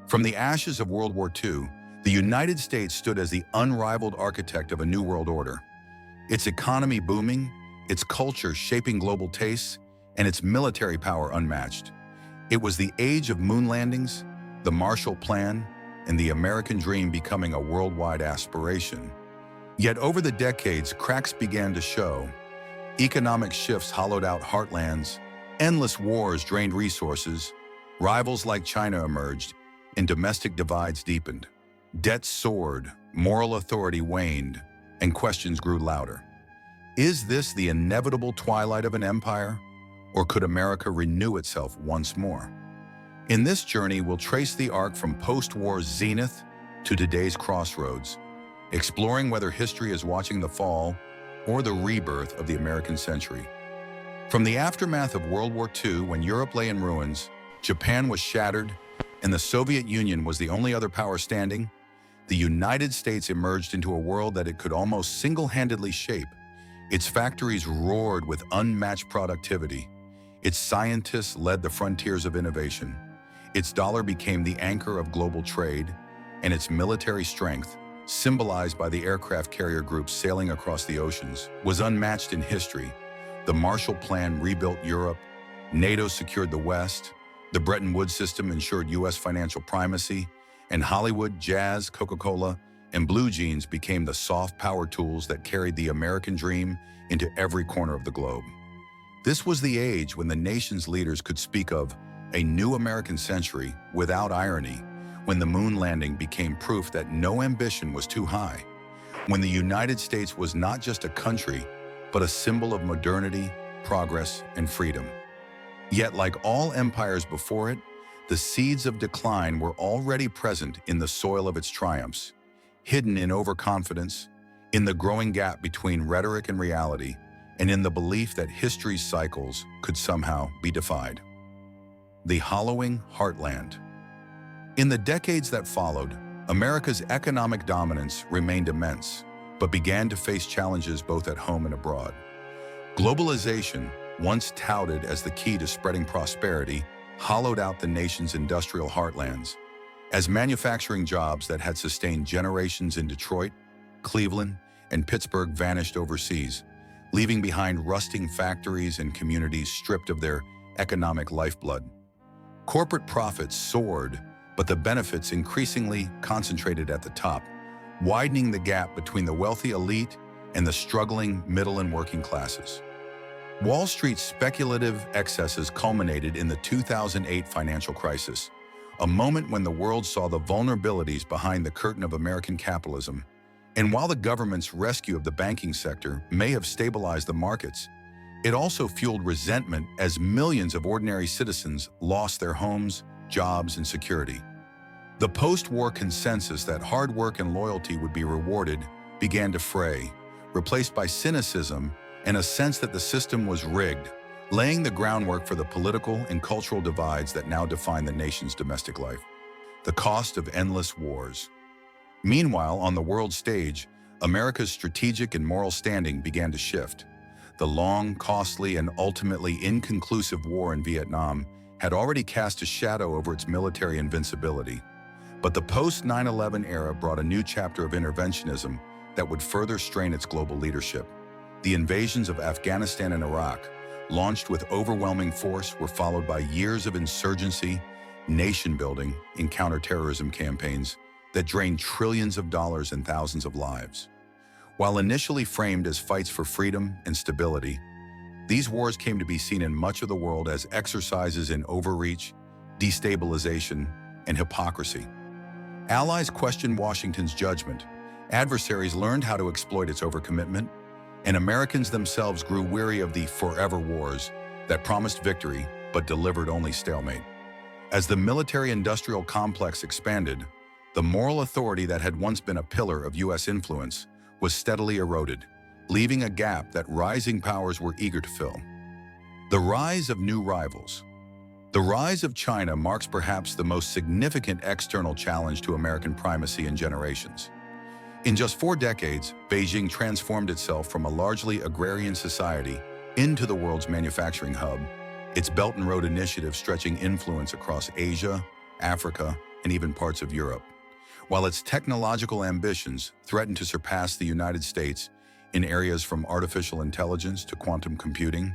From the ashes of World War II, the United States stood as the unrivaled architect of a new world order. Its economy booming, its culture shaping global tastes, and its military power unmatched. It was the age of moon landings, the Marshall Plan, and the American dream becoming a worldwide aspiration. Yet over the decades, cracks began to show. Economic shifts hollowed out heartlands, endless wars drained resources, rivals like China emerged, and domestic divides deepened. Debt soared, moral authority waned, and questions grew louder. Is this the inevitable twilight of an empire, or could America renew itself once more? In this journey, we'll trace the arc from post-war zenith to today's crossroads, exploring whether history is watching the fall or the rebirth of the American century. From the aftermath of World War II, when Europe lay in ruins, Japan was shattered, and the Soviet Union was the only other power standing, the United States emerged into a world that it could almost single-handedly shape. Its factories roared with unmatched productivity. Its scientists led the frontiers of innovation. Its dollar became the anchor of global trade, and its military strength, symbolized by the aircraft carrier groups sailing across the oceans, was unmatched in history. The Marshall Plan rebuilt Europe, NATO secured the West, the Bretton Woods system ensured U.S. financial primacy, and Hollywood, jazz, Coca-Cola, and blue jeans became the soft power tools that carried the American dream into every corner of the globe. This was the age when the nation's leaders could speak of a new American century without irony, when the moon landing became proof that no ambition was too high, when the United States was not just a country, but a symbol of modernity, progress, and freedom. Yet, like all empires before it, the seeds of decline were already present in the soil of its triumphs, hidden in overconfidence, in the growing gap between rhetoric and reality, and in the belief that history's cycles could somehow be defied. The hollowing heartland. In the decades that followed, America's economic dominance remained immense, but began to face challenges both at home and abroad. Globalization, once touted as the key to spreading prosperity, hollowed out the nation's industrial heartlands, as manufacturing jobs that had sustained generations in Detroit, Cleveland, and Pittsburgh vanished overseas, leaving behind rusting factories and communities stripped of their economic lifeblood. Corporate profits soared, but the benefits increasingly concentrated at the top, widening the gap between the wealthy elite and the struggling middle and working classes. Wall Street's speculative excesses culminated in the 2008 financial crisis, a moment when the world saw the vulnerabilities behind the curtain of American capitalism. And while the government's rescue of the banking sector may have stabilized the markets, it also fueled resentment as millions of ordinary citizens lost their homes, jobs, and security. The post-war consensus that hard work and loyalty would be rewarded began to fray, replaced by cynicism and a sense that the system was rigged, laying the groundwork for the political and cultural divides that now define the nation's domestic life. The cost of endless wars. Meanwhile, on the world stage, America's strategic and moral standing began to shift. The long, costly, and ultimately inconclusive war in Vietnam had already cast a shadow over its military invincibility. But the post-9/11 era brought a new chapter of interventionism that would further strain its global leadership. The invasions of Afghanistan and Iraq, launched with overwhelming force, were followed by years of insurgency, nation-building, and counterterrorism campaigns that drained trillions of dollars and thousands of lives. While initially framed as fights for freedom and stability, these wars came to be seen in much of the world as exercises in overreach, destabilization, and hypocrisy. Allies questioned Washington's judgment, adversaries learned how to exploit its overcommitment, and Americans themselves grew weary of the forever wars that promised victory but delivered only stalemate. As the military-industrial complex expanded, the moral authority that had once been a pillar of U.S. influence was steadily eroded, leaving a gap that rising powers were eager to fill. The rise of new rivals. The rise of China marks perhaps the most significant external challenge to American primacy in generations. In just 4 decades, Beijing transformed itself from a largely agrarian society into the world's manufacturing hub, its Belt and Road Initiative stretching influence across Asia, Africa, and even parts of Europe. While its technological ambitions threaten to surpass the United States in areas from artificial intelligence to quantum computing,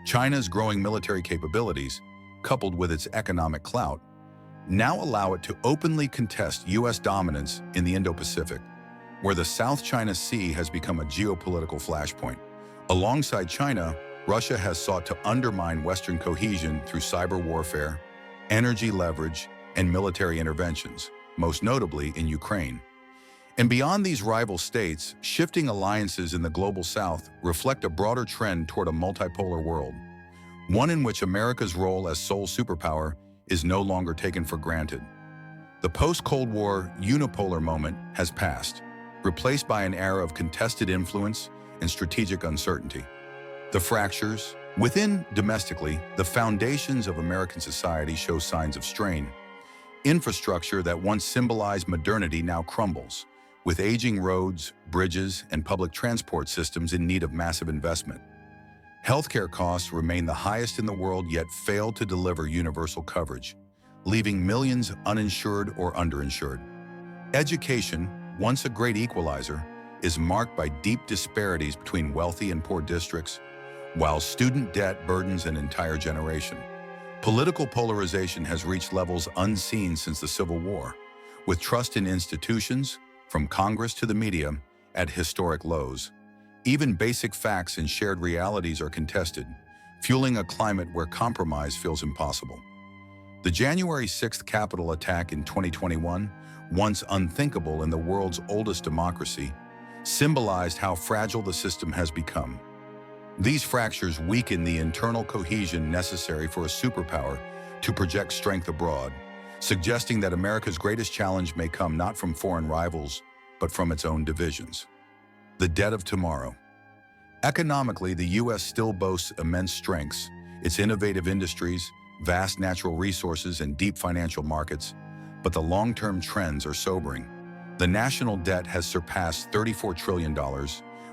China's growing military capabilities, coupled with its economic clout, now allow it to openly contest U.S. dominance in the Indo-Pacific, where the South China Sea has become a geopolitical flashpoint. Alongside China, Russia has sought to undermine Western cohesion through cyber warfare, energy leverage, and military interventions, most notably in Ukraine. And beyond these rival states, shifting alliances in the global South reflect a broader trend toward a multipolar world, one in which America's role as sole superpower is no longer taken for granted. The post-Cold War unipolar moment has passed, replaced by an era of contested influence and strategic uncertainty. The fractures within domestically, the foundations of American society show signs of strain. Infrastructure that once symbolized modernity now crumbles, with aging roads, bridges, and public transport systems in need of massive investment. Healthcare costs remain the highest in the world yet fail to deliver universal coverage, leaving millions uninsured or underinsured. Education, once a great equalizer, is marked by deep disparities between wealthy and poor districts, while student debt burdens an entire generation. Political polarization has reached levels unseen since the Civil War, with trust in institutions, from Congress to the media, at historic lows. Even basic facts and shared realities are contested, fueling a climate where compromise feels impossible. The January 6th Capitol attack in 2021, once unthinkable in the world's oldest democracy, symbolized how fragile the system has become. These fractures weaken the internal cohesion necessary for a superpower to project strength abroad, suggesting that America's greatest challenge may come not from foreign rivals, but from its own divisions. The debt of tomorrow. Economically, the U.S. still boasts immense strengths, its innovative industries, vast natural resources, and deep financial markets, but the long-term trends are sobering. The national debt has surpassed $34 trillion,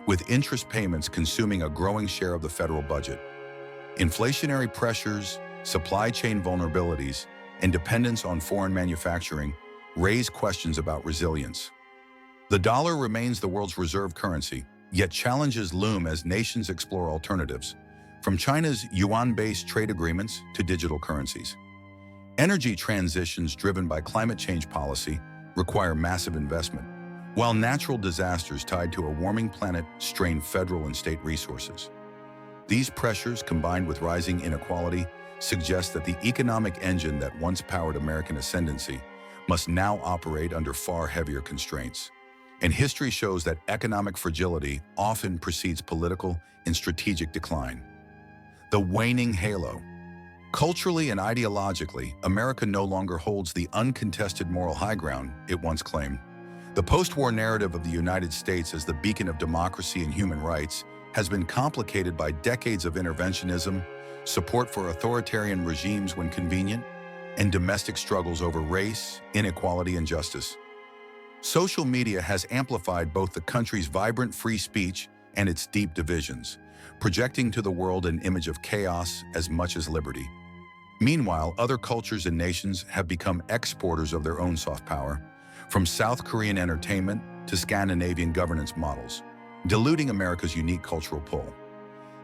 with interest payments consuming a growing share of the federal budget. Inflationary pressures, supply chain vulnerabilities, and dependence on foreign manufacturing raise questions about resilience. The dollar remains the world's reserve currency, yet challenges loom as nations explore alternatives, from China's yuan-based trade agreements to digital currencies. Energy transitions driven by climate change policy require massive investment, while natural disasters tied to a warming planet strain federal and state resources. These pressures, combined with rising inequality, suggest that the economic engine that once powered American ascendancy must now operate under far heavier constraints. And history shows that economic fragility often precedes political and strategic decline. The waning halo. Culturally and ideologically, America no longer holds the uncontested moral high ground it once claimed. The post-war narrative of the United States as the beacon of democracy and human rights has been complicated by decades of interventionism, support for authoritarian regimes when convenient, and domestic struggles over race, inequality, and justice. Social media has amplified both the country's vibrant free speech and its deep divisions, projecting to the world an image of chaos as much as liberty. Meanwhile, other cultures and nations have become exporters of their own soft power, from South Korean entertainment to Scandinavian governance models, diluting America's unique cultural pull.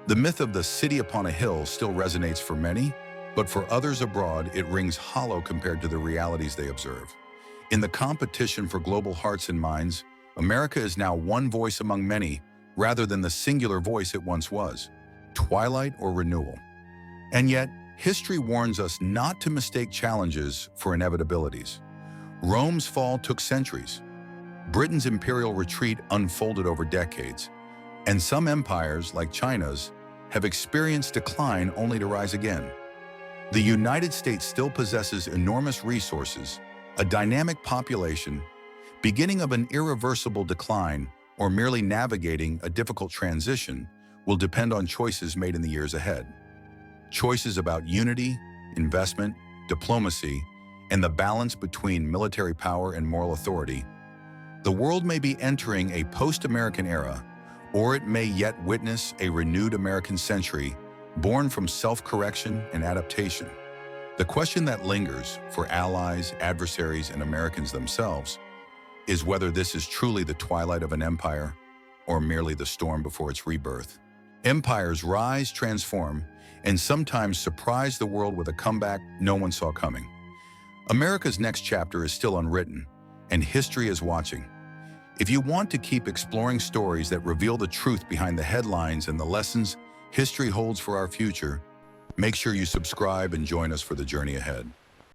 The myth of the city upon a hill still resonates for many, but for others abroad, it rings hollow compared to the realities they observe. In the competition for global hearts and minds, America is now one voice among many, rather than the singular voice it once was, twilight or renewal. And yet, history warns us not to mistake challenges for inevitabilities. Rome's fall took centuries. Britain's imperial retreat unfolded over decades. And some empires, like China's, have experienced decline only to rise again. The United States still possesses enormous resources, a dynamic population, beginning of an irreversible decline, or merely navigating a difficult transition will depend on choices made in the years ahead. Choices about unity, investment, diplomacy, and the balance between military power and moral authority. The world may be entering a post-American era, or it may yet witness a renewed American century born from self-correction and adaptation. The question that lingers for allies, adversaries, and Americans themselves is whether this is truly the twilight of an empire or merely the storm before its rebirth. Empires rise, transform, and sometimes surprise the world with a comeback no one saw coming. America's next chapter is still unwritten, and history is watching. If you want to keep exploring stories that reveal the truth behind the headlines and the lessons history holds for our future, make sure you subscribe and join us for the journey ahead.